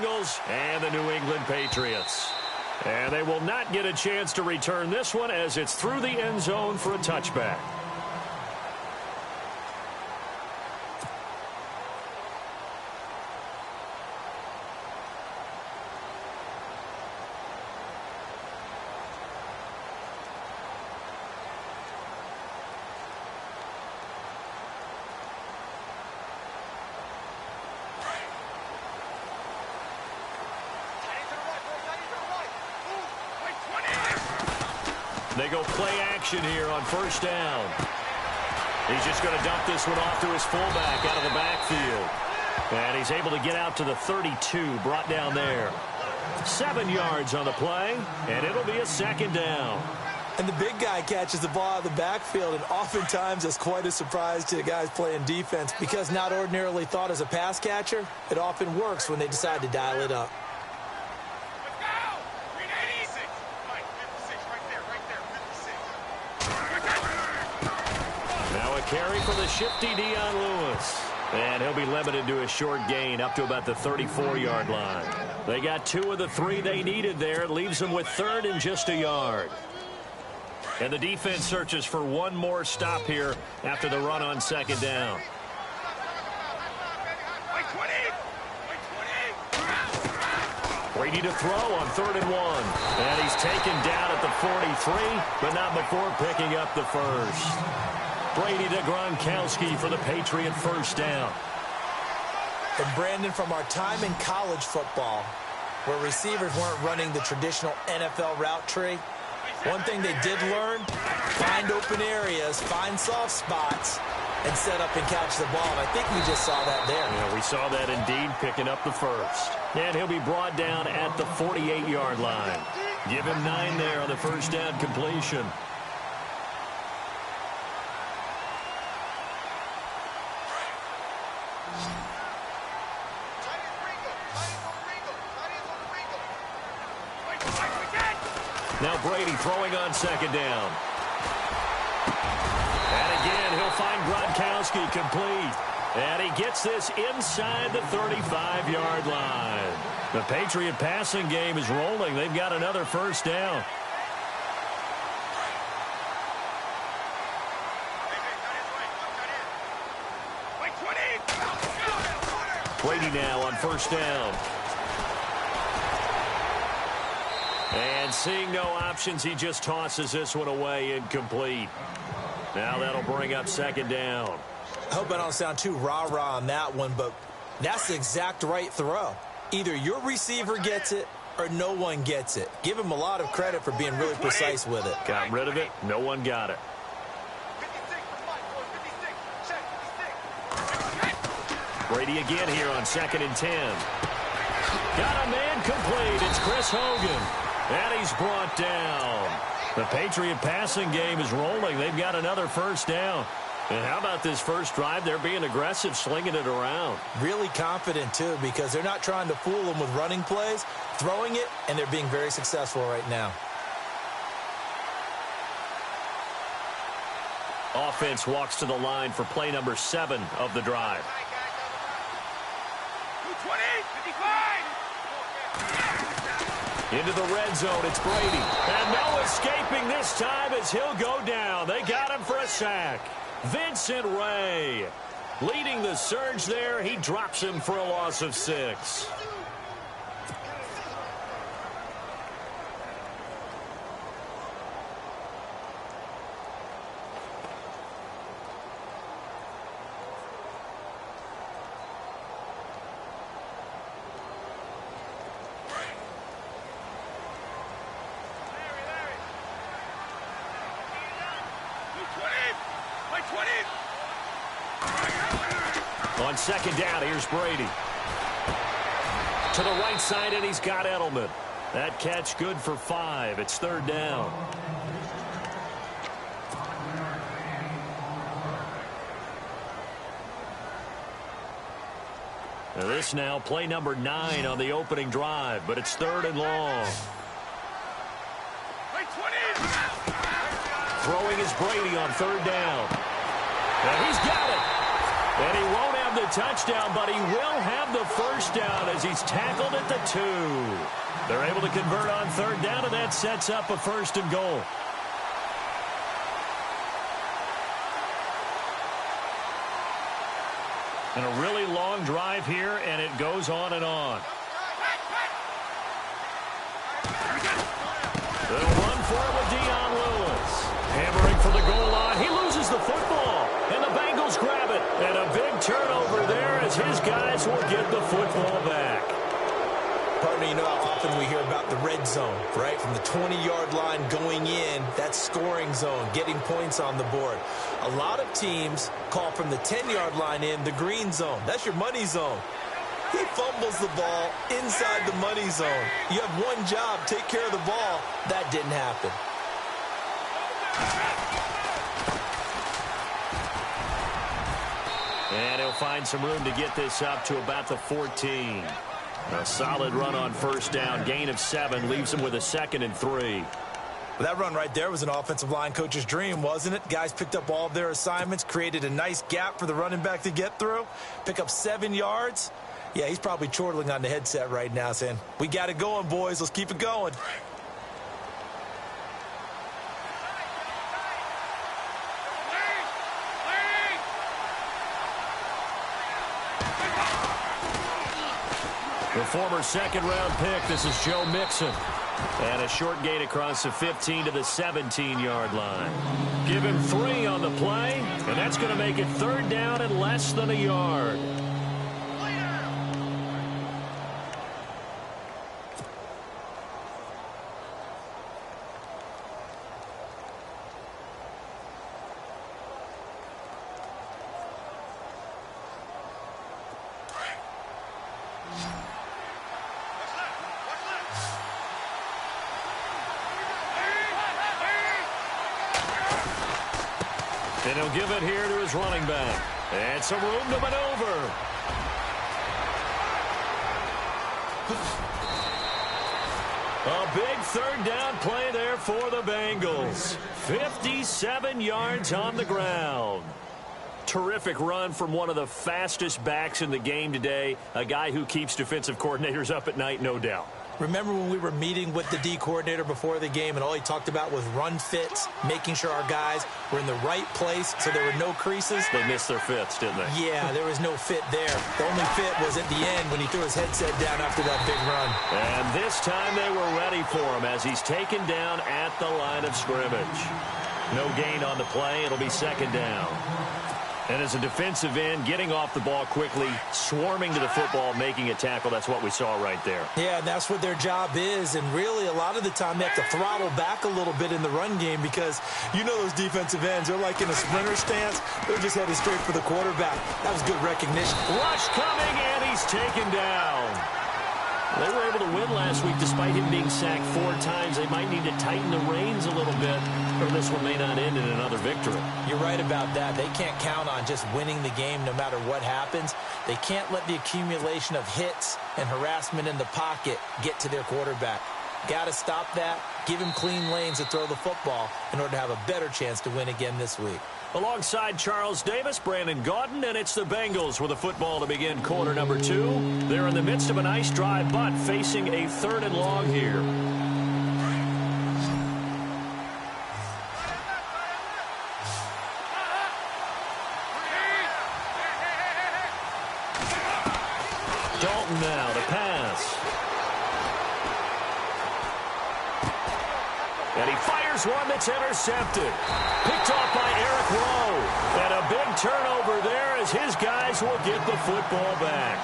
Bengals and the New England Patriots. And they will not get a chance to return this one as it's through the end zone for a touchback. They go play action here on first down. He's just going to dump this one off to his fullback out of the backfield. And he's able to get out to the 32, brought down there. 7 yards on the play, and it'll be a second down. And the big guy catches the ball out of the backfield, and oftentimes it's quite a surprise to the guys playing defense because not ordinarily thought as a pass catcher, it often works when they decide to dial it up. Carry for the shifty Dion Lewis. And he'll be limited to a short gain up to about the 34-yard line. They got 2 of the 3 they needed there. It leaves them with 3rd and just a yard. And the defense searches for one more stop here after the run on second down. Brady to throw on 3rd and 1. And he's taken down at the 43, but not before picking up the first. Brady to Gronkowski for the Patriot first down. And Brandon, from our time in college football, where receivers weren't running the traditional NFL route tree, one thing they did learn, find open areas, find soft spots, and set up and catch the ball. And I think we just saw that there. Yeah, we saw that indeed, picking up the first. And he'll be brought down at the 48-yard line. Give him 9 there on the first down completion. Now Brady throwing on second down. And again, he'll find Gronkowski complete. And he gets this inside the 35-yard line. The Patriot passing game is rolling. They've got another first down. Brady now on first down. And seeing no options, he just tosses this one away incomplete. Now that'll bring up second down. I hope I don't sound too rah-rah on that one, but that's the exact right throw. Either your receiver gets it or no one gets it. Give him a lot of credit for being really precise with it. Got rid of it. No one got it. Brady again here on 2nd and 10. Got a man complete. It's Chris Hogan. And he's brought down. The Patriot passing game is rolling. They've got another first down. And how about this first drive? They're being aggressive, slinging it around. Really confident, too, because they're not trying to fool them with running plays, throwing it, and they're being very successful right now. Offense walks to the line for play number 7 of the drive. 55. Into the red zone, it's Brady. And no escaping this time as he'll go down. They got him for a sack. Vincent Ray leading the surge there. He drops him for a loss of 6. On second down, here's Brady. To the right side, and he's got Edelman. That catch good for 5. It's 3rd down. Now this now play number 9 on the opening drive, but it's 3rd and long. Throwing is Brady on 3rd down. And he's got it. And he won't have have the touchdown, but he will have the first down as he's tackled at the 2. They're able to convert on third down, and that sets up a 1st and goal. And a really long drive here, and it goes on and on. They'll run for it with Dion Lewis. Hammering for the goal line. He loses the football, and the Bengals grab it. And a big turnover there as his guys will get the football back. Partner, you know how often we hear about the red zone, right? From the 20-yard line going in, that scoring zone, getting points on the board. A lot of teams call from the 10-yard line in the green zone. That's your money zone. He fumbles the ball inside the money zone. You have one job, take care of the ball. That didn't happen. And he'll find some room to get this up to about the 14. A solid run on first down. Gain of 7 leaves him with a 2nd and 3. Well, that run right there was an offensive line coach's dream, wasn't it? Guys picked up all of their assignments, created a nice gap for the running back to get through, pick up 7 yards. Yeah, he's probably chortling on the headset right now saying, we got it going, boys. Let's keep it going. The former 2nd-round pick, this is Joe Mixon. And a short gain across the 15 to the 17-yard line. Give him 3 on the play, and that's going to make it 3rd down and less than a yard. And he'll give it here to his running back. And some room to maneuver. A big 3rd down play there for the Bengals. 57 yards on the ground. Terrific run from one of the fastest backs in the game today. A guy who keeps defensive coordinators up at night, no doubt. Remember when we were meeting with the D coordinator before the game and all he talked about was run fits, making sure our guys were in the right place so there were no creases? They missed their fits, didn't they? Yeah, there was no fit there. The only fit was at the end when he threw his headset down after that big run. And this time they were ready for him as he's taken down at the line of scrimmage. No gain on the play. It'll be 2nd down. And as a defensive end, getting off the ball quickly, swarming to the football, making a tackle, that's what we saw right there. Yeah, and that's what their job is. And really, a lot of the time, they have to throttle back a little bit in the run game because you know those defensive ends, they're like in a sprinter stance. They're just headed straight for the quarterback. That was good recognition. Rush coming, and he's taken down. They were able to win last week despite him being sacked 4 times. They might need to tighten the reins a little bit, or this one may not end in another victory. You're right about that. They can't count on just winning the game no matter what happens. They can't let the accumulation of hits and harassment in the pocket get to their quarterback. Got to stop that, give him clean lanes to throw the football in order to have a better chance to win again this week. Alongside Charles Davis, Brandon Gaudin, and it's the Bengals with a football to begin quarter number 2. They're in the midst of a nice drive, but facing a 3rd and long here. Dalton now to pass. And he fires one that's intercepted. Picked off by Eric Rowe. And a big turnover there as his guys will get the football back.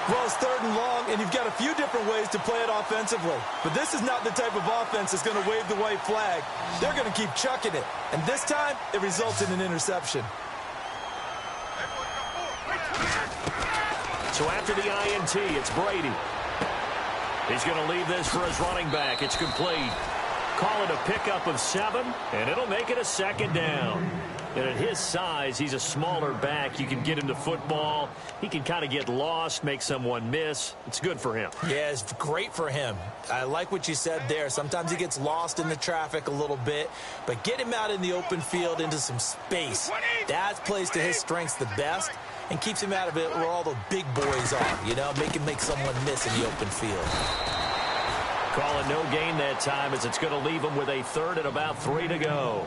Well, it's 3rd and long, and you've got a few different ways to play it offensively. But this is not the type of offense that's going to wave the white flag. They're going to keep chucking it. And this time, it results in an interception. So after the INT, it's Brady. He's going to leave this for his running back. It's complete. Call it a pickup of 7, and it'll make it a 2nd down. And at his size, he's a smaller back. You can get him to football. He can kind of get lost, make someone miss. It's good for him. Yeah, it's great for him. I like what you said there. Sometimes he gets lost in the traffic a little bit, but get him out in the open field into some space. That plays to his strengths the best. and keeps him out of it where all the big boys are, you know, make someone miss in the open field. Calling no gain that time as it's going to leave him with a third and about 3 to go.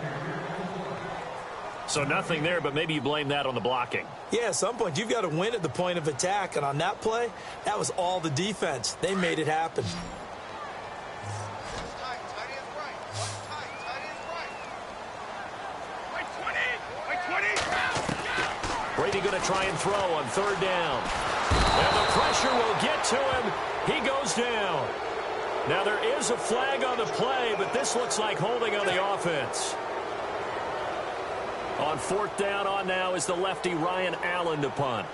So nothing there, but maybe you blame that on the blocking. Yeah, at some point you've got to win at the point of attack, and on that play, that was all the defense. They made it happen. Brady going to try and throw on 3rd down. And the pressure will get to him. He goes down. Now there is a flag on the play, but this looks like holding on the offense. On 4th down on now is the lefty Ryan Allen to punt.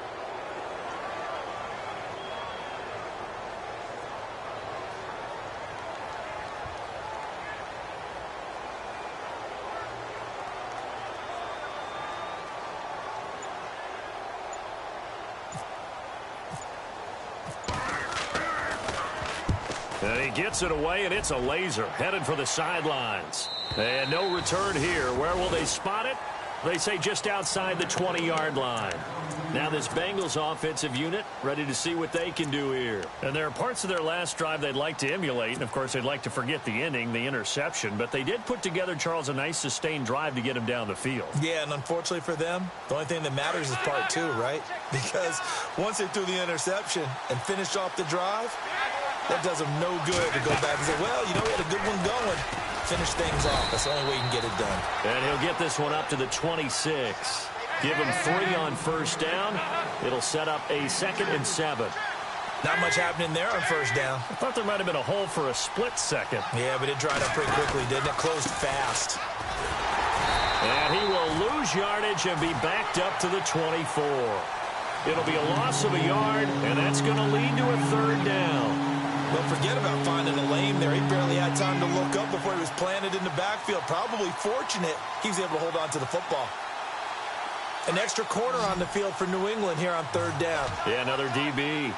And he gets it away, and it's a laser headed for the sidelines. And no return here. Where will they spot it? They say just outside the 20-yard line. Now this Bengals offensive unit ready to see what they can do here. And there are parts of their last drive they'd like to emulate. And, of course, they'd like to forget the inning, the interception. But they did put together, Charles, a nice sustained drive to get him down the field. Yeah, and unfortunately for them, the only thing that matters is part 2, right? Because once they threw the interception and finished off the drive, that does them no good to go back and say, well, you know, we had a good one going. Finish things off. That's the only way you can get it done. And he'll get this one up to the 26. Give him 3 on 1st down. It'll set up a 2nd and 7. Not much happening there on 1st down. I thought there might have been a hole for a split second. Yeah, but it dried up pretty quickly, didn't it? Closed fast. And he will lose yardage and be backed up to the 24. It'll be a loss of a yard, and that's going to lead to a 3rd down. Well, forget about finding a lane there. He barely had time to look up before he was planted in the backfield. Probably fortunate he was able to hold on to the football. An extra corner on the field for New England here on 3rd down. Yeah, another DB.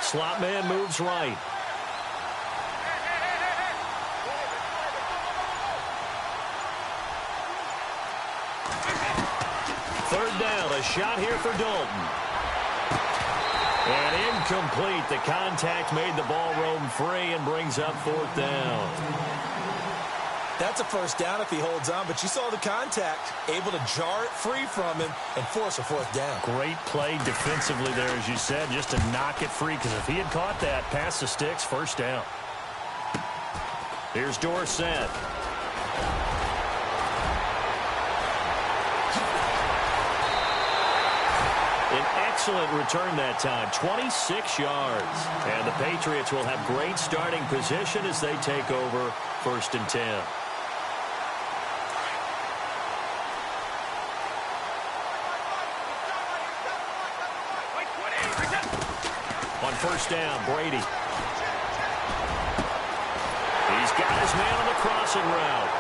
Slot man moves right. Third down, a shot here for Dalton. And incomplete. The contact made the ball roam free and brings up 4th down. That's a 1st down if he holds on, but you saw the contact, able to jar it free from him and force a 4th down. Great play defensively there, as you said, just to knock it free, because if he had caught that, pass the sticks, 1st down. Here's Dorsett. An excellent return that time, 26 yards. And the Patriots will have great starting position as they take over 1st and 10. On 1st down, Brady. He's got his man on the crossing route.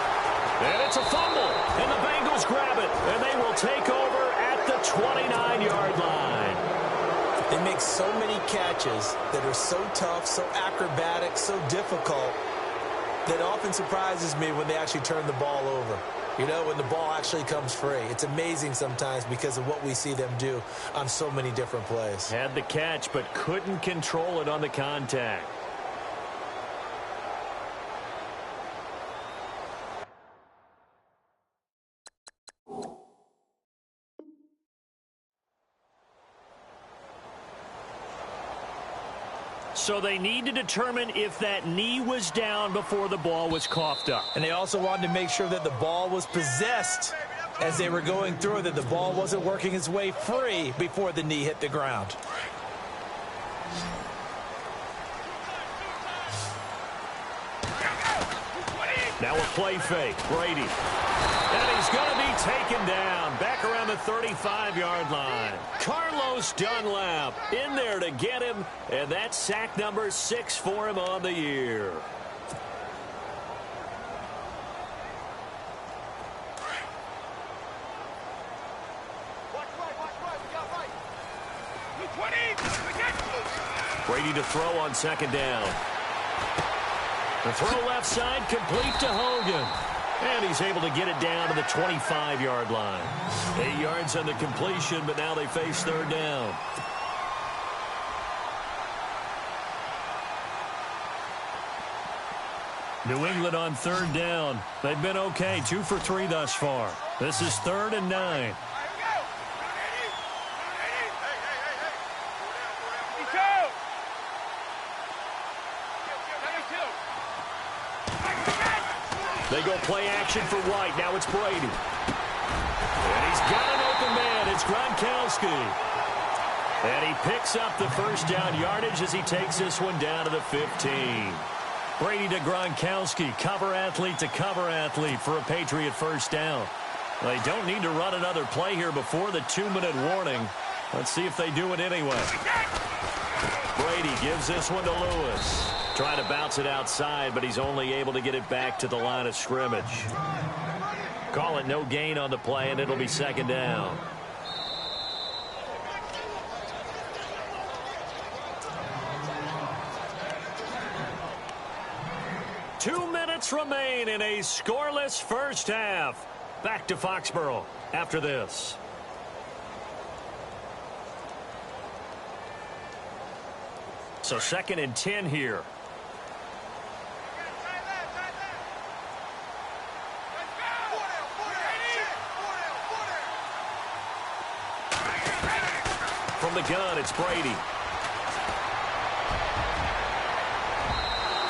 And it's a fumble. And the Bengals grab it. And they will take over at the 29-yard line. They make so many catches that are so tough, so acrobatic, so difficult, that often surprises me when they actually turn the ball over. You know, when the ball actually comes free. It's amazing sometimes because of what we see them do on so many different plays. Had the catch, but couldn't control it on the contact. So they need to determine if that knee was down before the ball was coughed up. And they also wanted to make sure that the ball was possessed as they were going through, that the ball wasn't working its way free before the knee hit the ground. Now a play fake, Brady. And he's going to be taken down back around the 35-yard line. Carlos Dunlap in there to get him, and that's sack number 6 for him on the year. Brady to throw on 2nd down. The throw left side, complete to Hogan. And he's able to get it down to the 25-yard line. 8 yards on the completion, but now they face third down. New England on third down. They've been okay, 2 for 3 thus far. This is 3rd and 9. They go play action for White. Now it's Brady. And he's got an open man. It's Gronkowski. And he picks up the first down yardage as he takes this one down to the 15. Brady to Gronkowski. Cover athlete to cover athlete for a Patriot first down. They don't need to run another play here before the 2-minute warning. Let's see if they do it anyway. Brady gives this one to Lewis. Trying to bounce it outside, but he's only able to get it back to the line of scrimmage. Call it no gain on the play, and it'll be second down. Two minutes remain in a scoreless first half. Back to Foxborough after this. So 2nd and 10 here. From the gun, it's Brady.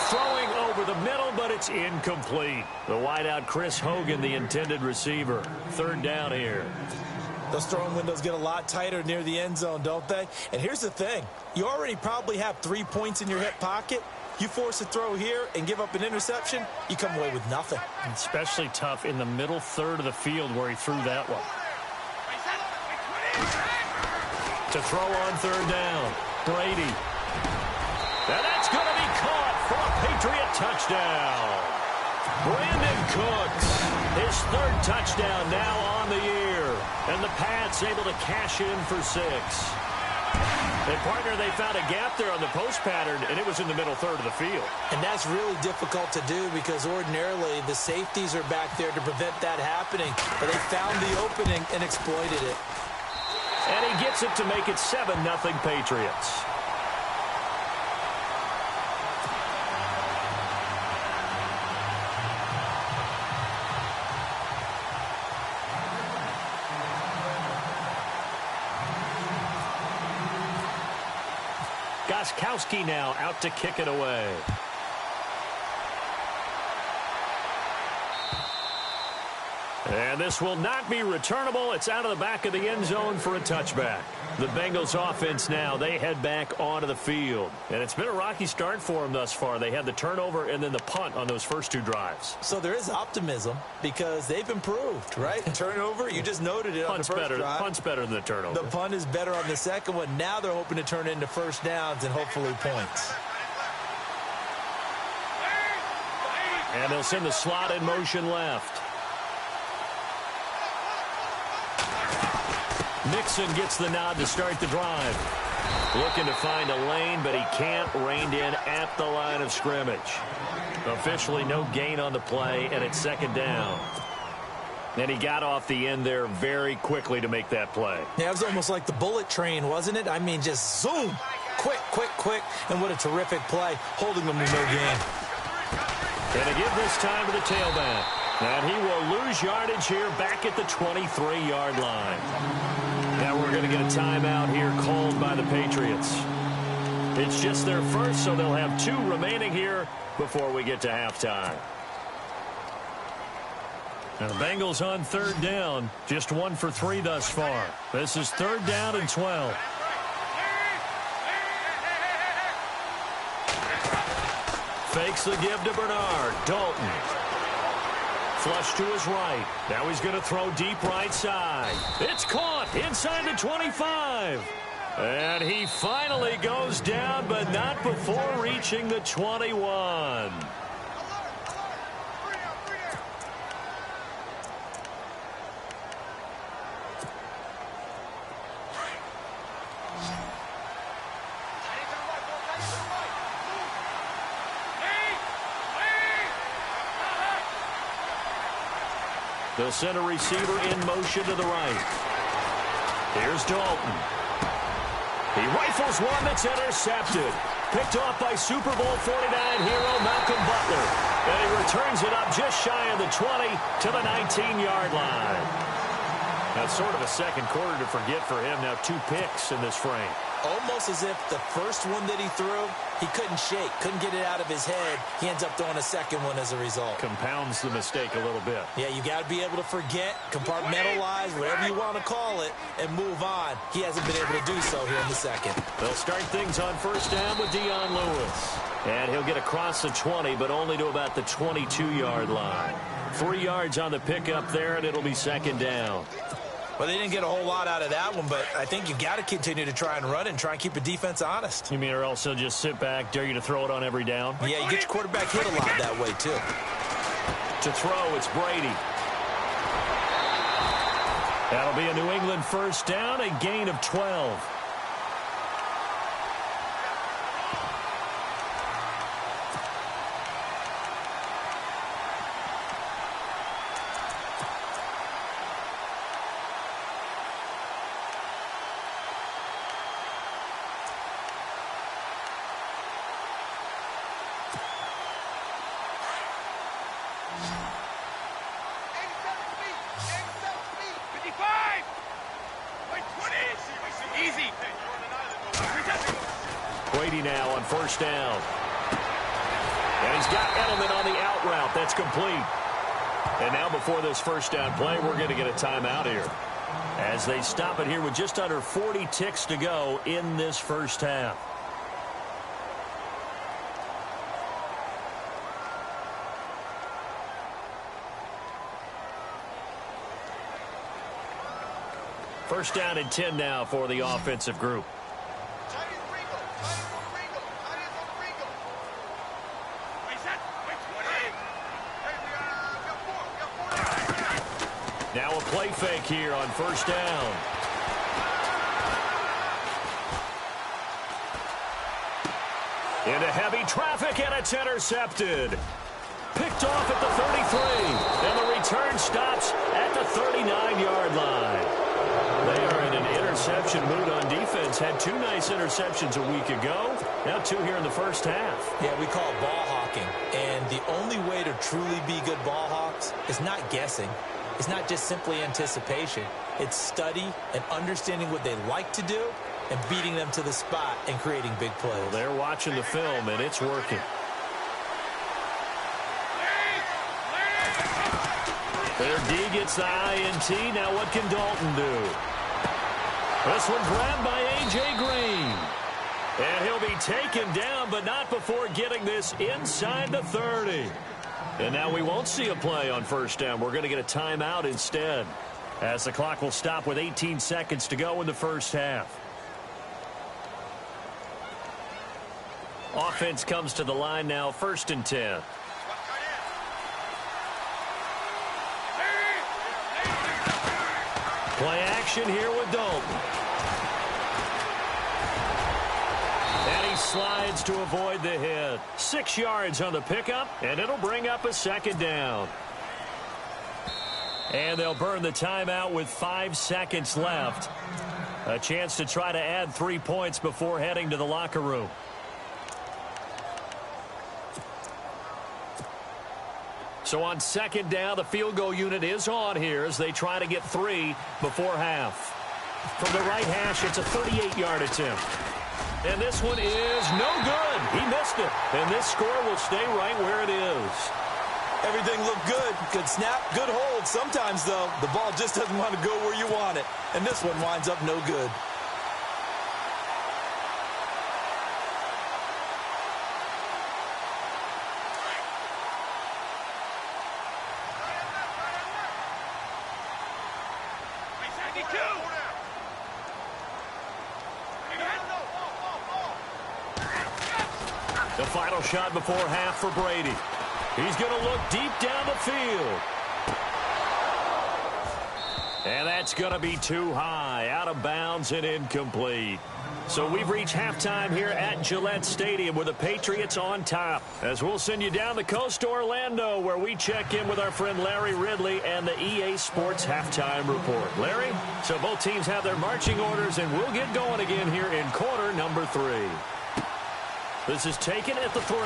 Throwing over the middle, but it's incomplete. The wideout, Chris Hogan, the intended receiver. Third down here. Those throwing windows get a lot tighter near the end zone, don't they? And here's the thing. You already probably have 3 points in your hip pocket. You force a throw here and give up an interception, you come away with nothing. Especially tough in the middle third of the field where he threw that one. To throw on third down, Brady. And that's going to be caught for a Patriot touchdown. Brandon Cooks, his 3rd touchdown now on the year. And the Pats able to cash in for 6. And, partner, they found a gap there on the post pattern, and it was in the middle third of the field. And that's really difficult to do because ordinarily the safeties are back there to prevent that happening. But they found the opening and exploited it. And he gets it to make it 7-0 Patriots. Gostkowski now out to kick it away. And this will not be returnable. It's out of the back of the end zone for a touchback. The Bengals offense now, they head back onto the field. And it's been a rocky start for them thus far. They had the turnover and then the punt on those first 2 drives. So there is optimism because they've improved, right? Turnover, you just noted it on the first drive. Punt's better than the turnover. The punt is better on the second one. Now they're hoping to turn it into first downs and hopefully points. And they'll send the slot in motion left. Mixon gets the nod to start the drive. Looking to find a lane, but he can't. Reined in at the line of scrimmage. Officially no gain on the play, and it's second down. And he got off the end there very quickly to make that play. Yeah, it was almost like the bullet train, wasn't it? I mean, just zoom. Quick, quick, quick. And what a terrific play, holding them to no gain. And to give this time to the tailback. And he will lose yardage here back at the 23-yard line. Now we're going to get a timeout here called by the Patriots. It's just their first, so they'll have 2 remaining here before we get to halftime. Now the Bengals on third down, just 1 for 3 thus far. This is 3rd down and 12. Fakes the give to Bernard. Dalton. Flush to his right. Now he's going to throw deep right side. It's caught inside the 25. And he finally goes down, but not before reaching the 21. They'll send a receiver in motion to the right. Here's Dalton. He rifles one that's intercepted. Picked off by Super Bowl 49 hero Malcolm Butler. And he returns it up just shy of the 20 to the 19-yard line. That's sort of a second quarter to forget for him. Now 2 picks in this frame. Almost as if the first one that he threw, he couldn't shake, couldn't get it out of his head. He ends up throwing a second one as a result. Compounds the mistake a little bit. Yeah, you got to be able to forget, compartmentalize, whatever you want to call it, and move on. He hasn't been able to do so here in the second. They'll start things on first down with Dion Lewis. And he'll get across the 20, but only to about the 22-yard line. 3 yards on the pickup there, and it'll be second down. Well, they didn't get a whole lot out of that one, but I think you've got to continue to try and run and try and keep the defense honest. You mean or else they'll just sit back, dare you to throw it on every down? Yeah, you get your quarterback hit a lot that way, too. To throw, it's Brady. That'll be a New England first down, a gain of 12. Brady now on first down. And he's got Edelman on the out route. That's complete. And now before this first down play, we're going to get a timeout here. As they stop it here with just under 40 ticks to go in this first half. First down and 10 now for the offensive group. Now a play fake here on first down. Into heavy traffic, and it's intercepted. Picked off at the 33, and the return stops at the 39-yard line. They are in an interception mood on defense. Had 2 nice interceptions a week ago. Now 2 here in the first half. Yeah, we call it ball hawking. And the only way to truly be good ball hawks is not guessing. It's not just simply anticipation. It's study and understanding what they like to do and beating them to the spot and creating big plays. Well, they're watching the film, and it's working. Their D gets the INT. Now what can Dalton do? This one grabbed by A.J. Green. And he'll be taken down, but not before getting this inside the 30. And now we won't see a play on first down. We're going to get a timeout instead, as the clock will stop with 18 seconds to go in the first half. Offense comes to the line now, 1st and 10. Play action here with Dalton. And he slides to avoid the hit. 6 yards on the pickup, and it'll bring up a second down. And they'll burn the timeout with 5 seconds left. A chance to try to add 3 points before heading to the locker room. So on second down, the field goal unit is on here as they try to get 3 before half. From the right hash, it's a 38-yard attempt. And this one is no good. He missed it. And this score will stay right where it is. Everything looked good. Good snap, good hold. Sometimes, though, the ball just doesn't want to go where you want it. And this one winds up no good. The final shot before half for Brady. He's going to look deep down the field. And that's going to be too high, out of bounds and incomplete. So we've reached halftime here at Gillette Stadium with the Patriots on top. As we'll send you down the coast to Orlando, where we check in with our friend Larry Ridley and the EA Sports Halftime Report. Larry, so both teams have their marching orders, and we'll get going again here in quarter number 3. This is taken at the 3.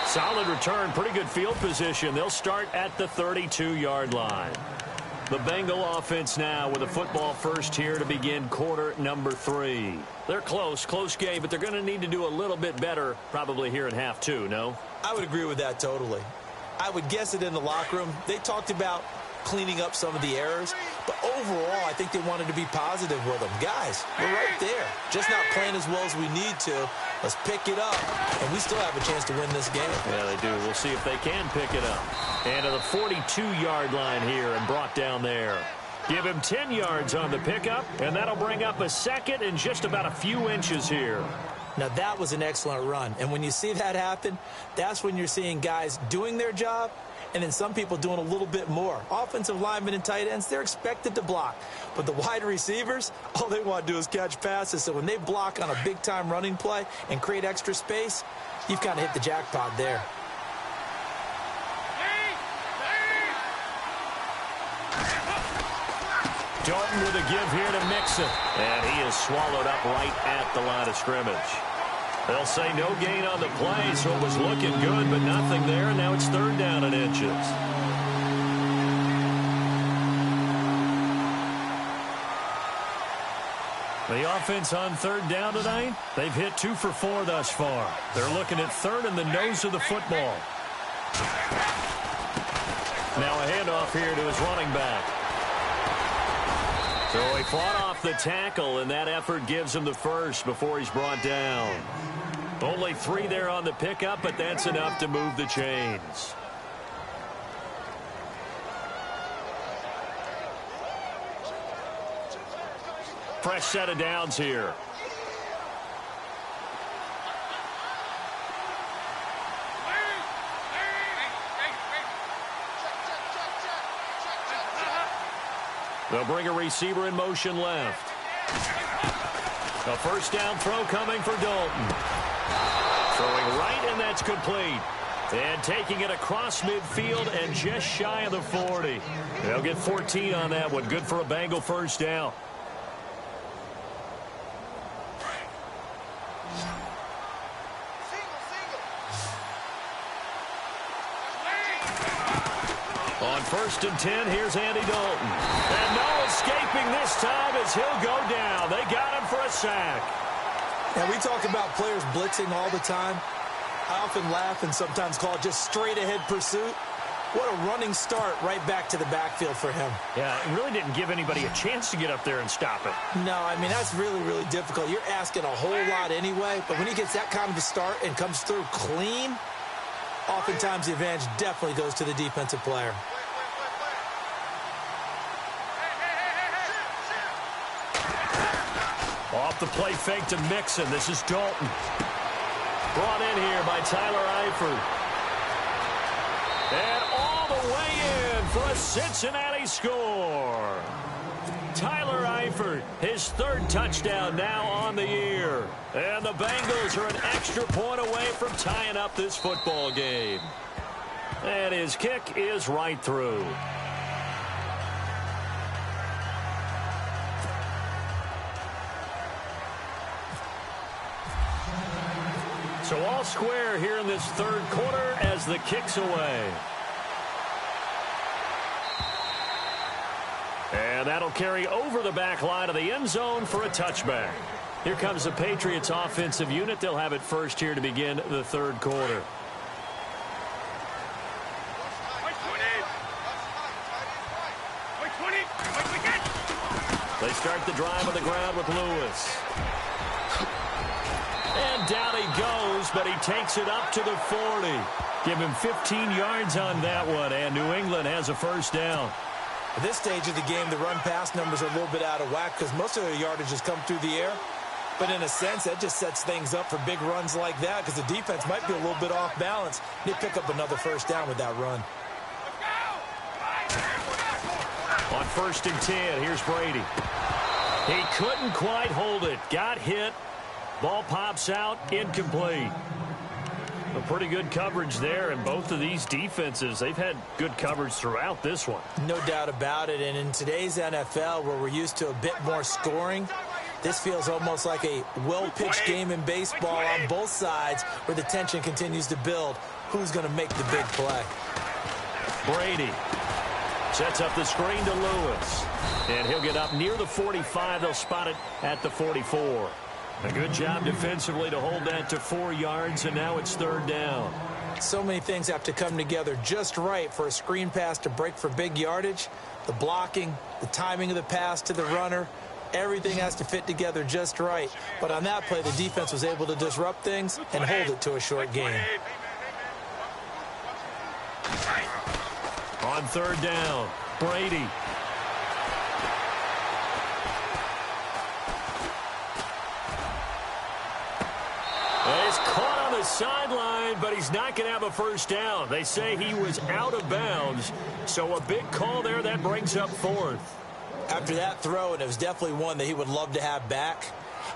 Solid return, pretty good field position. They'll start at the 32-yard line. The Bengal offense now with a football first here to begin quarter number 3. They're close game, but they're going to need to do a little bit better probably here in half 2, no? I would agree with that totally. I would guess it in the locker room. They talked about cleaning up some of the errors, but overall, I think they wanted to be positive with them. Guys, we're right there. Just not playing as well as we need to. Let's pick it up, and we still have a chance to win this game. Yeah, they do. We'll see if they can pick it up. And to the 42-yard line here and brought down there. Give him 10 yards on the pickup, and that'll bring up a second and just about a few inches here. Now, that was an excellent run, and when you see that happen, that's when you're seeing guys doing their job and then some people doing a little bit more. Offensive linemen and tight ends, they're expected to block. But the wide receivers, all they want to do is catch passes. So when they block on a big-time running play and create extra space, you've kind of hit the jackpot there. Dalton with a give here to Mixon. And he is swallowed up right at the line of scrimmage. They'll say no gain on the play, so it was looking good, but nothing there, and now it's 3rd down and inches. The offense on 3rd down tonight, they've hit 2 for 4 thus far. They're looking at 3rd in the nose of the football. Now a handoff here to his running back. So he fought off the tackle, and that effort gives him the first before he's brought down. Only 3 there on the pickup, but that's enough to move the chains. Fresh set of downs here. They'll bring a receiver in motion left. A first down throw coming for Dalton. Throwing right, and that's complete. And taking it across midfield and just shy of the 40. They'll get 14 on that one. Good for a Bengal first down. On 1st and 10, here's Andy Dalton. And no escaping this time as he'll go down. They got him for a sack. Now, we talk about players blitzing all the time. I often laugh and sometimes call it just straight-ahead pursuit. What a running start right back to the backfield for him. Yeah, it really didn't give anybody a chance to get up there and stop it. No, I mean, that's really, really difficult. You're asking a whole lot anyway, but when he gets that kind of a start and comes through clean, oftentimes the advantage definitely goes to the defensive player. Off the play fake to Mixon. This is Dalton. Brought in here by Tyler Eifert. And all the way in for a Cincinnati score. Tyler Eifert, his 3rd touchdown now on the year. And the Bengals are an extra point away from tying up this football game. And his kick is right through. So all square here in this 3rd quarter as the kick's away. And that'll carry over the back line of the end zone for a touchback. Here comes the Patriots offensive unit. They'll have it first here to begin the 3rd quarter. They start the drive on the ground with Lewis. And down he goes, but he takes it up to the 40. Give him 15 yards on that one, and New England has a first down. At this stage of the game, the run-pass numbers are a little bit out of whack because most of their yardage has come through the air. But in a sense, that just sets things up for big runs like that because the defense might be a little bit off balance. They pick up another first down with that run. On 1st and 10, here's Brady. He couldn't quite hold it. Got hit. Ball pops out, incomplete. A pretty good coverage there, and both of these defenses, they've had good coverage throughout this one. No doubt about it, and in today's NFL, where we're used to a bit more scoring, this feels almost like a well-pitched game in baseball on both sides where the tension continues to build. Who's going to make the big play? Brady sets up the screen to Lewis, and he'll get up near the 45. They'll spot it at the 44. A good job defensively to hold that to 4 yards, and now it's 3rd down. So many things have to come together just right for a screen pass to break for big yardage. The blocking, the timing of the pass to the runner, everything has to fit together just right. But on that play, the defense was able to disrupt things and hold it to a short gain. On 3rd down, Brady. He's caught on the sideline, but he's not going to have a first down. They say he was out of bounds, so a big call there that brings up 4th. After that throw, and it was definitely one that he would love to have back,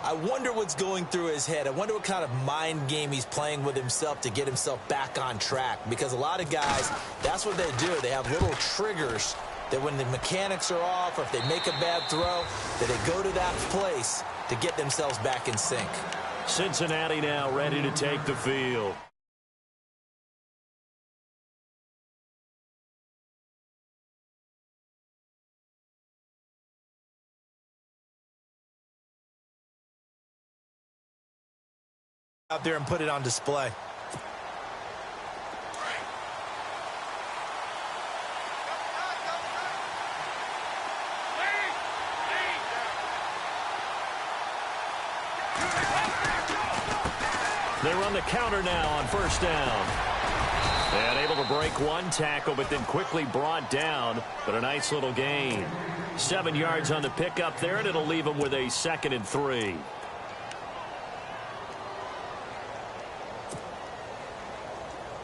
I wonder what's going through his head. I wonder what kind of mind game he's playing with himself to get himself back on track. Because a lot of guys, that's what they do. They have little triggers that when the mechanics are off or if they make a bad throw, that they go to that place to get themselves back in sync. Cincinnati now ready to take the field. Out there and put it on display. They run the counter now on 1st down. And able to break one tackle, but then quickly brought down. But a nice little gain. 7 yards on the pickup there, and it'll leave them with a 2nd and 3.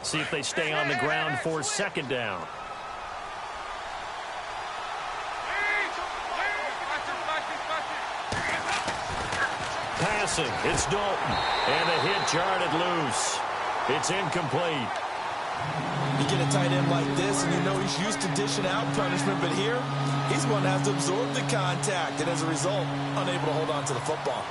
See if they stay on the ground for 2nd down. Passing, it's Dalton. And the hit jarred it loose. It's incomplete. You get a tight end like this, and you know he's used to dishing out punishment, but here, he's going to have to absorb the contact, and as a result, unable to hold on to the football.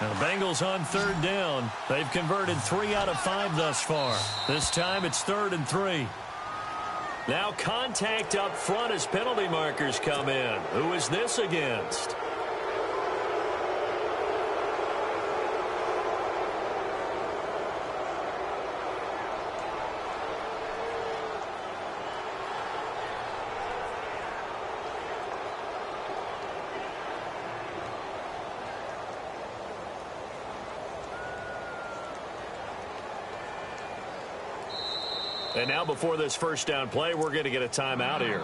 Now the Bengals on 3rd down. They've converted 3 out of 5 thus far. This time it's 3rd and 3. Now contact up front as penalty markers come in. Who is this against? And now before this first down play, we're going to get a timeout here.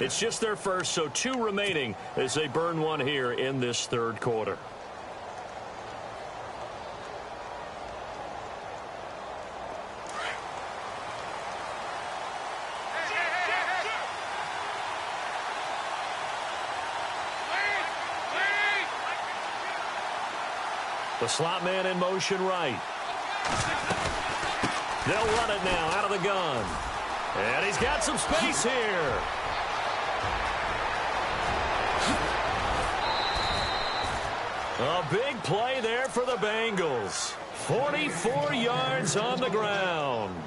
It's just their first, so 2 remaining as they burn one here in this 3rd quarter. The slot man in motion right. They'll run it now out of the gun. And he's got some space here. A big play there for the Bengals. 44 yards on the ground.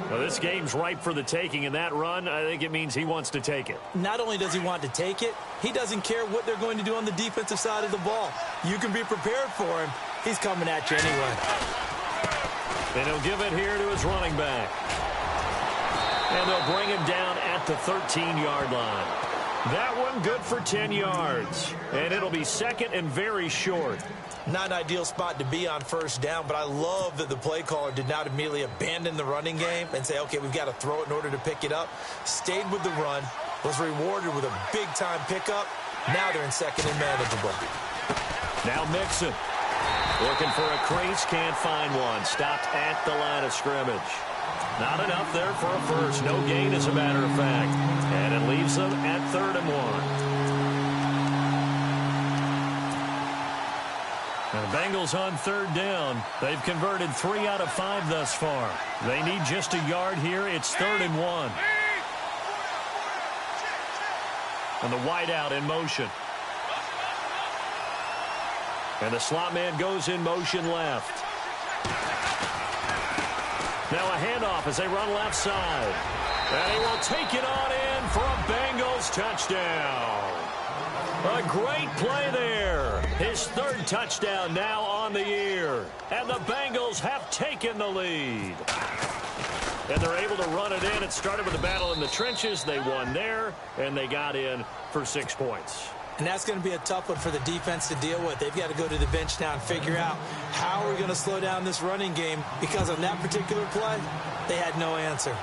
Well, this game's ripe for the taking, and that run, I think it means he wants to take it. Not only does he want to take it, he doesn't care what they're going to do on the defensive side of the ball. You can be prepared for him. He's coming at you anyway. And he'll give it here to his running back. And they'll bring him down at the 13-yard line. That one good for 10 yards. And it'll be 2nd and very short. Not an ideal spot to be on 1st down, but I love that the play caller did not immediately abandon the running game and say, okay, we've got to throw it in order to pick it up. Stayed with the run, was rewarded with a big-time pickup. Now they're in 2nd and manageable. Now Mixon. Looking for a crease, can't find one. Stopped at the line of scrimmage. Not enough there for a first. No gain, as a matter of fact. And it leaves them at 3rd and 1. And the Bengals on 3rd down. They've converted 3 out of 5 thus far. They need just a yard here. It's 3rd and 1. And the wideout in motion. And the slot man goes in motion left. Now a handoff as they run left side. And he will take it on in for a Bengals touchdown. A great play there. His 3rd touchdown now on the year. And the Bengals have taken the lead. And they're able to run it in. It started with a battle in the trenches. They won there, and they got in for 6 points. And that's going to be a tough one for the defense to deal with. They've got to go to the bench now and figure out how are we going to slow down this running game, because on that particular play, they had no answer.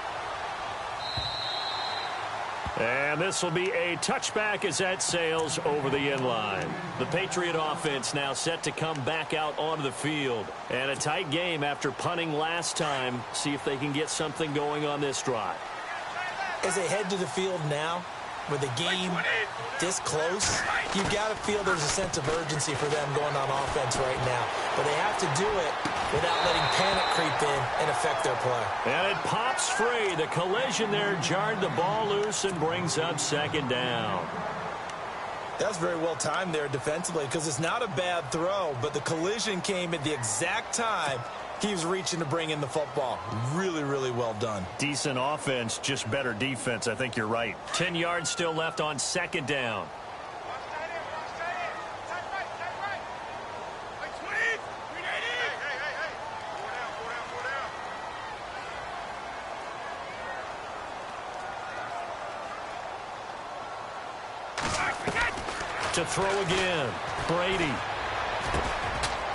And this will be a touchback as that sails over the end line. The Patriot offense now set to come back out onto the field. And a tight game after punting last time. See if they can get something going on this drive. As they head to the field now, with the game this close, you've got to feel there's a sense of urgency for them going on offense right now. But they have to do it without letting panic creep in and affect their play. And it pops free. The collision there jarred the ball loose and brings up 2nd down. That's very well timed there defensively, because it's not a bad throw, but the collision came at the exact time he was reaching to bring in the football. Really, really well done. Decent offense, just better defense. I think you're right. 10 yards still left on 2nd down. To throw again. Brady.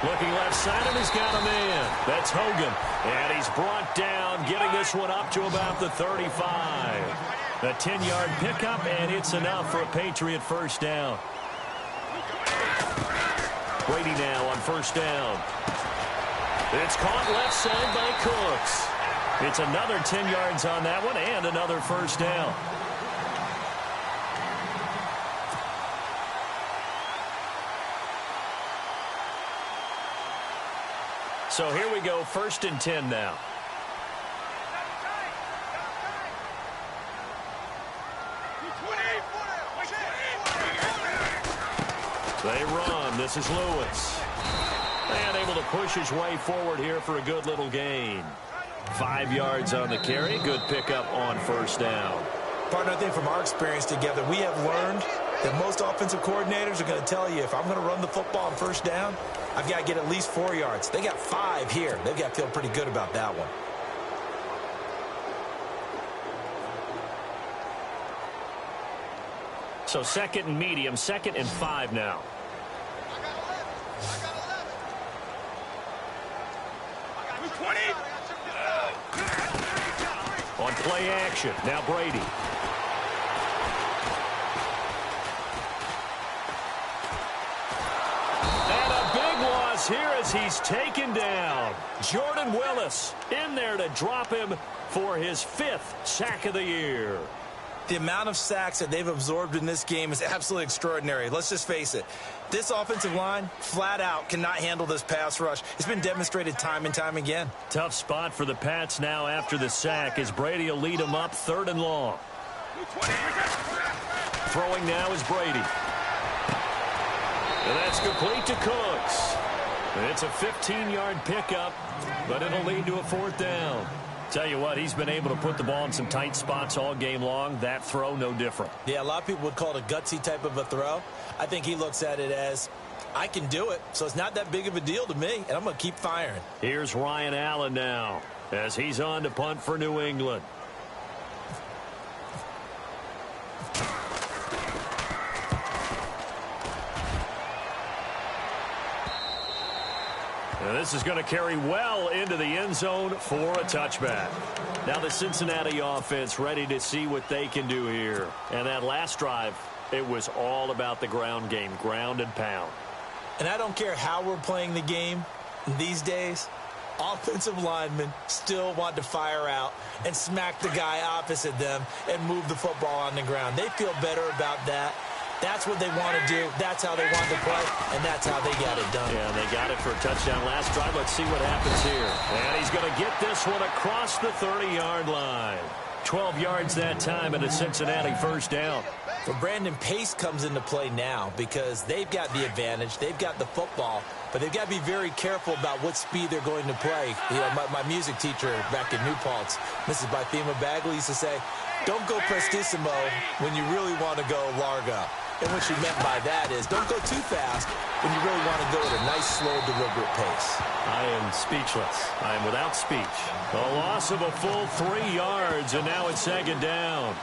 Looking left side, and he's got a man. That's Hogan. And he's brought down, getting this one up to about the 35. A 10-yard pickup, and it's enough for a Patriot 1st down. Brady now on 1st down. It's caught left side by Cooks. It's another 10 yards on that one, and another 1st down. So here we go, 1st and 10 now. They run. This is Lewis. And able to push his way forward here for a good little gain. 5 yards on the carry. Good pickup on 1st down. Partner, I think from our experience together, we have learned that most offensive coordinators are going to tell you, if I'm going to run the football on 1st down, I've got to get at least 4 yards. They got 5 here. They've got to feel pretty good about that one. So 2nd and medium, 2nd and 5 now. On play action, now Brady. And a big loss here as he's taken down. Jordan Willis in there to drop him for his 5th sack of the year. The amount of sacks that they've absorbed in this game is absolutely extraordinary. Let's just face it. This offensive line, flat out, cannot handle this pass rush. It's been demonstrated time and time again. Tough spot for the Pats now after the sack as Brady will lead them up 3rd and long. Throwing now is Brady. And that's complete to Cooks. And it's a 15-yard pickup, but it'll lead to a 4th down. Tell you what, he's been able to put the ball in some tight spots all game long. That throw, no different. Yeah, a lot of people would call it a gutsy type of a throw. I think he looks at it as, I can do it, so it's not that big of a deal to me, and I'm going to keep firing. Here's Ryan Allen now as he's on to punt for New England. And this is going to carry well into the end zone for a touchback. Now the Cincinnati offense ready to see what they can do here. And that last drive, it was all about the ground game, ground and pound. And I don't care how we're playing the game these days, offensive linemen still want to fire out and smack the guy opposite them and move the football on the ground. They feel better about that. That's what they want to do. That's how they want to play, and that's how they got it done. Yeah, they got it for a touchdown last drive. Let's see what happens here. And he's going to get this one across the 30-yard line. 12 yards that time and a Cincinnati first down. Well, Brandon, pace comes into play now because they've got the advantage. They've got the football, but they've got to be very careful about what speed they're going to play. You know, my music teacher back in New Paltz, Mrs. Bythema Bagley, used to say, don't go prestissimo when you really want to go largo. And what she meant by that is don't go too fast when you really want to go at a nice, slow, deliberate pace. I am speechless. I am without speech. A loss of a full 3 yards, and now it's second down.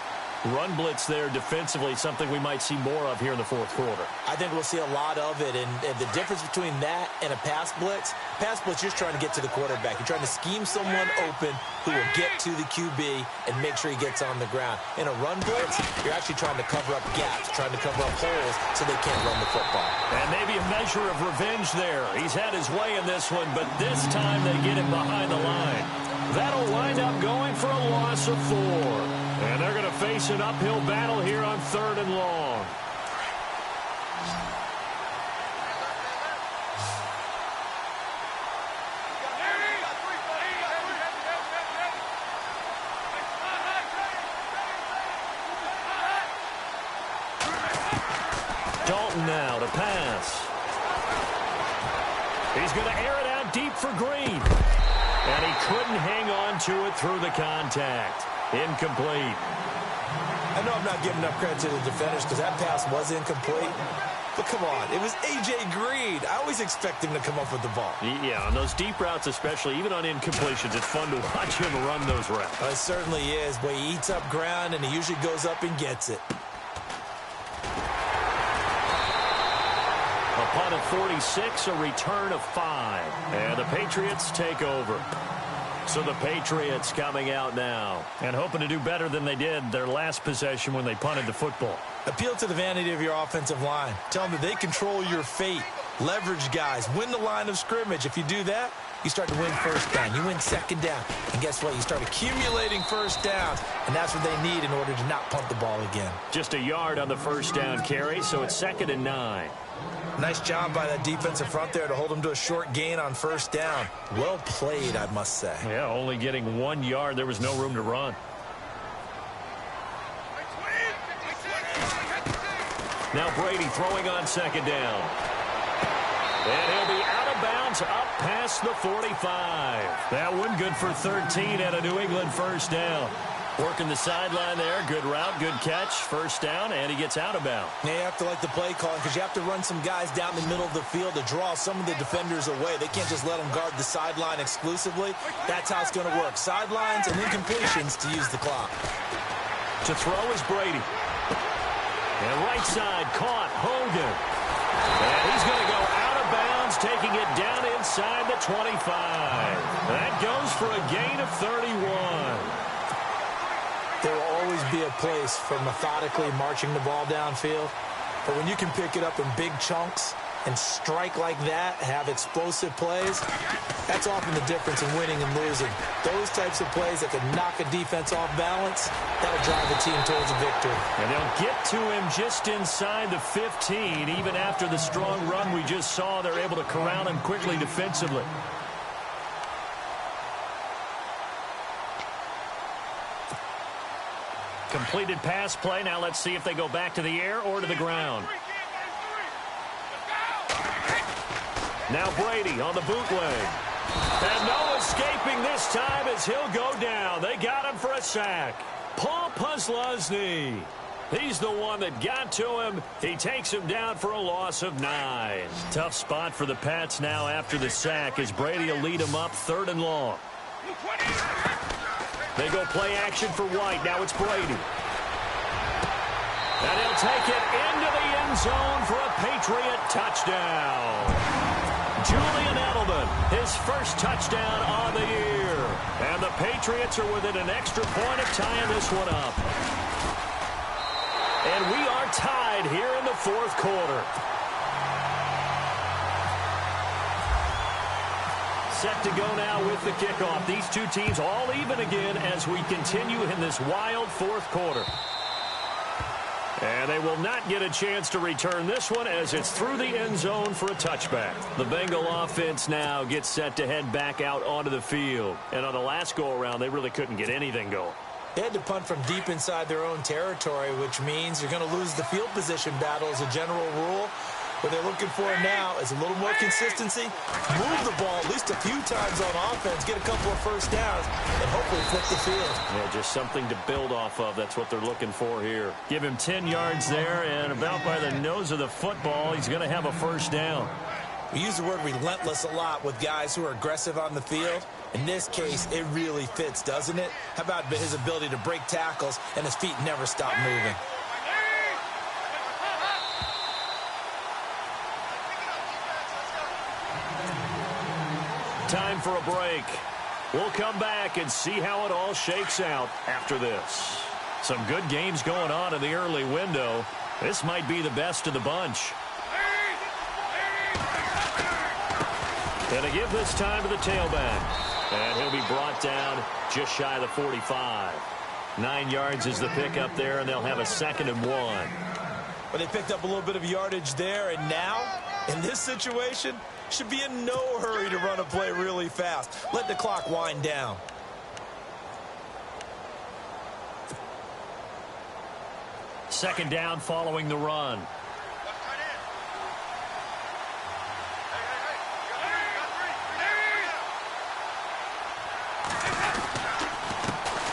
Run blitz there defensively, something we might see more of here in the fourth quarter. I think we'll see a lot of it, and the difference between that and a pass blitz, you're just trying to get to the quarterback. You're trying to scheme someone open who will get to the QB and make sure he gets on the ground. In a run blitz, you're actually trying to cover up gaps, trying to cover up holes so they can't run the football. And maybe a measure of revenge there. He's had his way in this one, but this time they get him behind the line. That'll wind up going for a loss of 4. And they're going to face an uphill battle here on 3rd and long. Dalton now to pass. He's going to air it out deep for Green. And he couldn't hang on to it through the contact. Incomplete. I know I'm not giving enough credit to the defenders because that pass was incomplete. But come on, it was A.J. Green. I always expect him to come up with the ball. Yeah, on those deep routes especially, even on incompletions, it's fun to watch him run those routes. It certainly is, but he eats up ground and he usually goes up and gets it. Upon a 46, a return of 5. And the Patriots take over. So the Patriots coming out now and hoping to do better than they did their last possession when they punted the football. Appeal to the vanity of your offensive line. Tell them that they control your fate. Leverage guys. Win the line of scrimmage. If you do that, you start to win first down. You win second down. And guess what? You start accumulating first downs. And that's what they need in order to not punt the ball again. Just a yard on the first down carry, so it's 2nd and 9. Nice job by that defensive front there to hold them to a short gain on first down. Well played, I must say. Yeah, only getting 1 yard. There was no room to run. Now Brady throwing on 2nd down. And he'll be out of bounds up past the 45. That one good for 13 at a New England first down. Working the sideline there. Good route, good catch. First down, and he gets out of bounds. Now you have to like the play calling because you have to run some guys down the middle of the field to draw some of the defenders away. They can't just let them guard the sideline exclusively. That's how it's going to work. Sidelines and incompletions to use the clock. To throw is Brady. And right side caught Hogan. And he's going to go out of bounds, taking it down inside the 25. That goes for a gain of 31. There will always be a place for methodically marching the ball downfield. But when you can pick it up in big chunks and strike like that, have explosive plays, that's often the difference in winning and losing. Those types of plays that can knock a defense off balance, that'll drive the team towards a victory. And they'll get to him just inside the 15. Even after the strong run we just saw, they're able to corral him quickly defensively. Completed pass play. Now let's see if they go back to the air or to the ground. Now Brady on the bootleg. And no escaping this time as he'll go down. They got him for a sack. Paul Posluszny. He's the one that got to him. He takes him down for a loss of 9. Tough spot for the Pats now after the sack as Brady will lead him up 3rd and long. They go play action for White. Now it's Brady. And he'll take it into the end zone for a Patriot touchdown. Julian Edelman, his first touchdown on the year. And the Patriots are within an extra point of tying this one up. And we are tied here in the 4th quarter. set to go now with the kickoff. These two teams all even again as we continue in this wild fourth quarter. And they will not get a chance to return this one as it's through the end zone for a touchback. The Bengal offense now gets set to head back out onto the field. And on the last go-around, they really couldn't get anything going. They had to punt from deep inside their own territory, which means you're going to lose the field position battle as a general rule. What they're looking for now is a little more consistency, move the ball at least a few times on offense, get a couple of first downs, and hopefully flip the field. Yeah, just something to build off of. That's what they're looking for here. Give him 10 yards there, and about by the nose of the football, he's going to have a first down. We use the word relentless a lot with guys who are aggressive on the field. In this case, it really fits, doesn't it? How about his ability to break tackles and his feet never stop moving? Time for a break. We'll come back and see how it all shakes out after this. Some good games going on in the early window. This might be the best of the bunch. And a give this time to the tailback. And he'll be brought down just shy of the 45. 9 yards is the pickup there, and they'll have a 2nd and 1. Well, they picked up a little bit of yardage there, and now, in this situation, should be in no hurry to run a play really fast. Let the clock wind down. Second down following the run.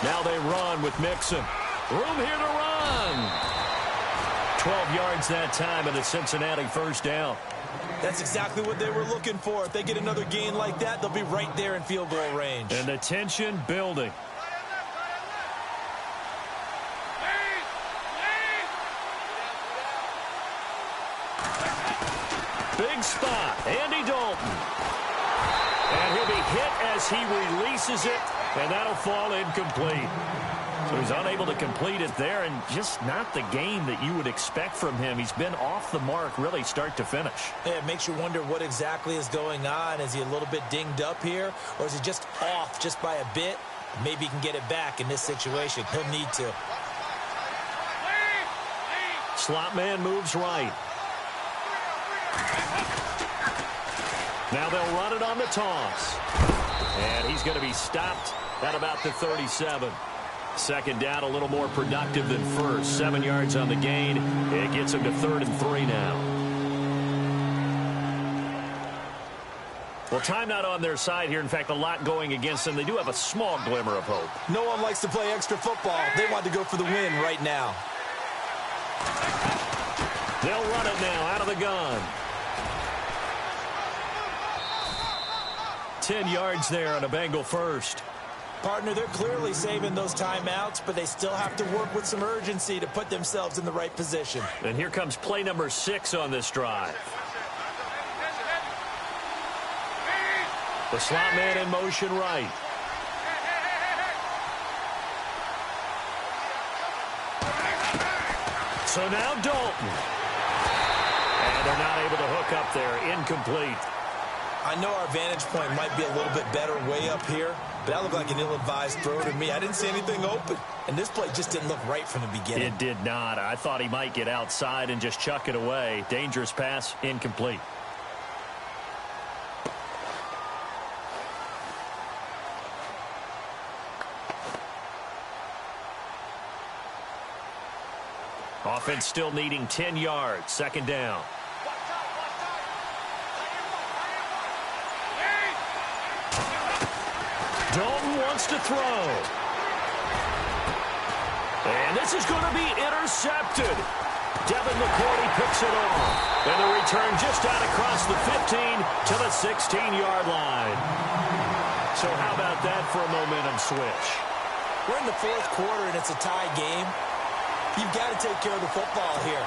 Now they run with Mixon. Room here to run. 12 yards that time and a Cincinnati first down. That's exactly what they were looking for. If they get another gain like that, they'll be right there in field goal range. And the tension building. Big spot, Andy Dalton. And he'll be hit as he releases it, and that'll fall incomplete. So he's unable to complete it there, and just not the game that you would expect from him. He's been off the mark really start to finish. Yeah, it makes you wonder what exactly is going on. Is he a little bit dinged up here, or is he just off just by a bit? Maybe he can get it back in this situation. He'll need to. Slot man moves right. Now they'll run it on the toss. And he's going to be stopped at about the 37. Second down, a little more productive than first. 7 yards on the gain. It gets him to 3rd and 3 now. Well, time not on their side here. In fact, a lot going against them. They do have a small glimmer of hope. No one likes to play extra football. They want to go for the win right now. They'll run it now out of the gun. 10 yards there on a Bengal first. Partner, they're clearly saving those timeouts, but they still have to work with some urgency to put themselves in the right position. And here comes play number 6 on this drive. The slot man in motion right. So now Dalton. And they're not able to hook up there. Incomplete. I know our vantage point might be a little bit better way up here, but that looked like an ill-advised throw to me. I didn't see anything open, and this play just didn't look right from the beginning. It did not. I thought he might get outside and just chuck it away. Dangerous pass, incomplete. Offense still needing 10 yards. Second down. Dalton wants to throw. And this is going to be intercepted. Devin McCourty picks it off. And the return just out across the 15 to the 16-yard line. So how about that for a momentum switch? We're in the fourth quarter, and it's a tie game. You've got to take care of the football here.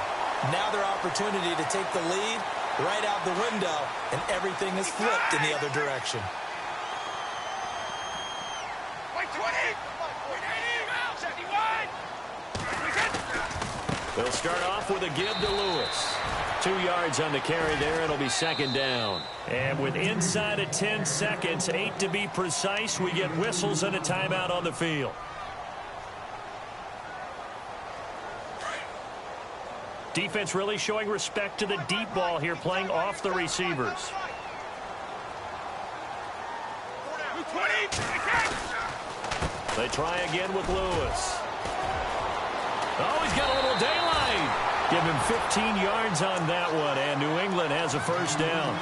Now their opportunity to take the lead right out the window, and everything is flipped in the other direction. They'll start off with a give to Lewis. 2 yards on the carry there. It'll be second down. And with inside of 10 seconds, 8 to be precise, we get whistles and a timeout on the field. Defense really showing respect to the deep ball here, playing off the receivers. They try again with Lewis. Oh, he's got a little daylight. Give him 15 yards on that one, and New England has a first down.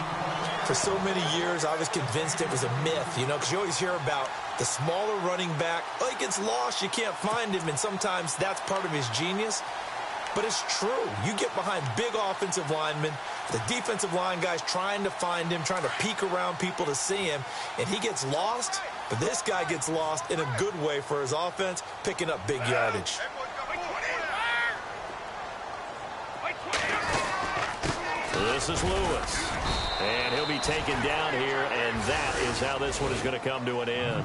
For so many years, I was convinced it was a myth, because you always hear about the smaller running back. Oh, he gets lost, you can't find him, and sometimes that's part of his genius. But it's true. You get behind big offensive linemen, the defensive line guys trying to find him, trying to peek around people to see him, and he gets lost. But this guy gets lost in a good way for his offense, picking up big yardage. This is Lewis. And he'll be taken down here, and that is how this one is going to come to an end.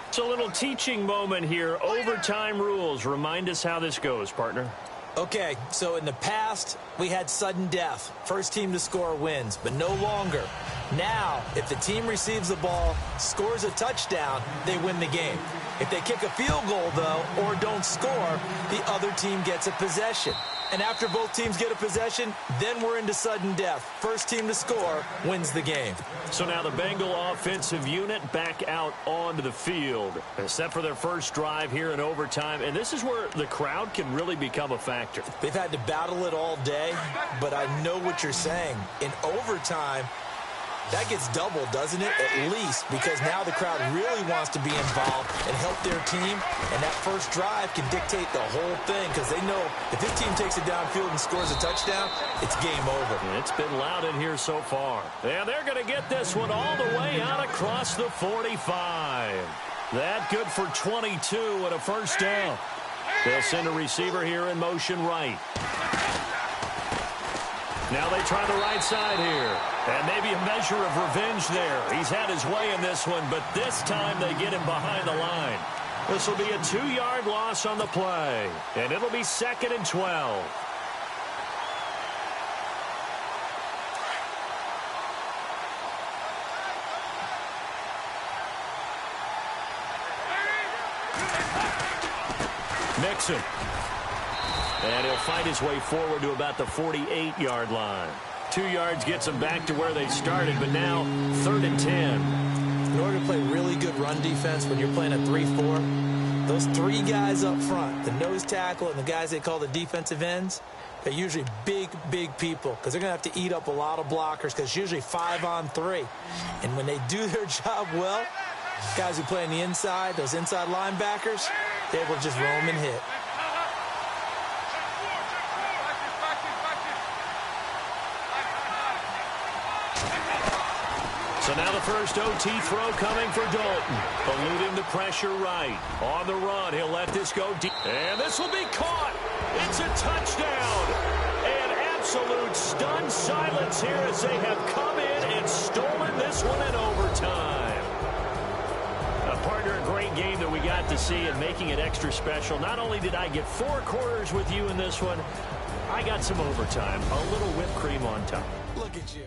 It's a little teaching moment here. Overtime rules. Remind us how this goes, partner. Okay, so in the past, we had sudden death. First team to score wins, but no longer. Now, if the team receives the ball, scores a touchdown, they win the game. If they kick a field goal, though, or don't score, the other team gets a possession. And after both teams get a possession, then we're into sudden death. First team to score wins the game. So now the Bengal offensive unit back out onto the field, except for their first drive here in overtime. And this is where the crowd can really become a factor. They've had to battle it all day, but I know what you're saying. In overtime, that gets doubled, doesn't it? At least, because now the crowd really wants to be involved and help their team, and that first drive can dictate the whole thing because they know if this team takes it downfield and scores a touchdown, it's game over. It's been loud in here so far. And they're going to get this one all the way out across the 45. That good for 22 and a first down. They'll send a receiver here in motion right. Now they try the right side here. And maybe a measure of revenge there. He's had his way in this one, but this time they get him behind the line. This will be a 2-yard loss on the play. And it'll be 2nd and 12. Nixon. And he'll fight his way forward to about the 48-yard line. 2 yards gets them back to where they started, but now 3rd and 10. In order to play really good run defense when you're playing a 3-4, those 3 guys up front, the nose tackle and the guys they call the defensive ends, they're usually big, big people because they're going to have to eat up a lot of blockers because it's usually 5-on-3. And when they do their job well, guys who play on the inside, those inside linebackers, they will just roam and hit. So now the first OT throw coming for Dalton. Eluding the pressure right. On the run, he'll let this go deep. And this will be caught. It's a touchdown. And absolute stunned silence here as they have come in and stolen this one in overtime. Partner, a great game that we got to see and making it extra special. Not only did I get 4 quarters with you in this one, I got some overtime. A little whipped cream on top. Look at you.